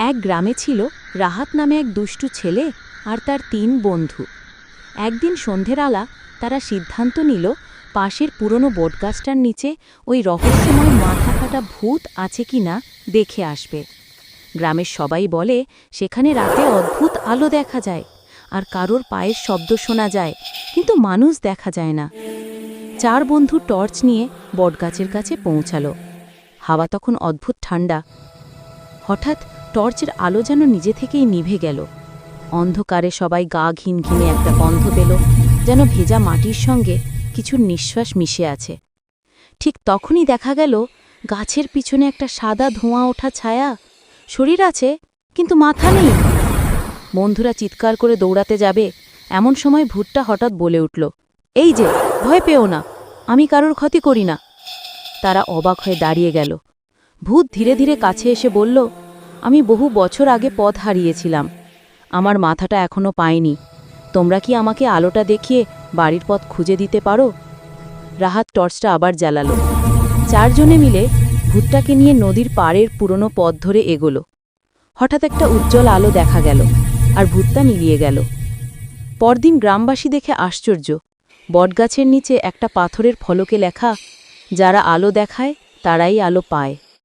এক গ্রামে ছিল রাহাত নামে এক দুষ্টু ছেলে আর তার ৩ বন্ধু। একদিন সন্ধেবেলা তারা সিদ্ধান্ত নিল পাশের পুরনো বটগাছটার নিচে ওই রহস্যময় মাথা কাটা ভূত আছে কিনা দেখে আসবে। গ্রামের সবাই বলে সেখানে রাতে অদ্ভুত আলো দেখা যায় আর কারোর পায়ের শব্দ শোনা যায়, কিন্তু মানুষ দেখা যায় না। ৪ বন্ধু টর্চ নিয়ে বটগাছের কাছে পৌঁছালো। হাওয়া তখন অদ্ভুত ঠান্ডা। হঠাৎ টর্চের আলো যেন নিজে থেকেই নিভে গেল। অন্ধকারে সবাই গা ঘিনঘিনে একটা গন্ধ পেল, যেন ভেজা মাটির সঙ্গে কিছুর নিঃশ্বাস মিশে আছে। ঠিক তখনই দেখা গেল গাছের পিছনে একটা সাদা ধোঁয়া ওঠা ছায়া। শরীর আছে কিন্তু মাথা নেই। বন্ধুরা চিৎকার করে দৌড়াতে যাবে, এমন সময় ভূতটা হঠাৎ বলে উঠল, এই যে, ভয় পেও না, আমি কারোর ক্ষতি করি না। তারা অবাক হয়ে দাঁড়িয়ে গেল। ভূত ধীরে ধীরে কাছে এসে বলল, আমি বহু বছর আগে পথ হারিয়েছিলাম, আমার মাথাটা এখনো পাইনি। তোমরা কি আমাকে আলোটা দেখিয়ে বাড়ির পথ খুঁজে দিতে পারো? রাহাত টর্চটা আবার জ্বালালো। ৪ জনে মিলে ভূতটাকে নিয়ে নদীর পাড়ের পুরনো পথ ধরে এগোলো। হঠাৎ একটা উজ্জ্বল আলো দেখা গেল আর ভূতটা মিলিয়ে গেল। পরদিন গ্রামবাসী দেখে আশ্চর্য। বটগাছের নিচে একটা পাথরের ফলকে লেখা, যারা আলো দেখায় তারাই আলো পায়।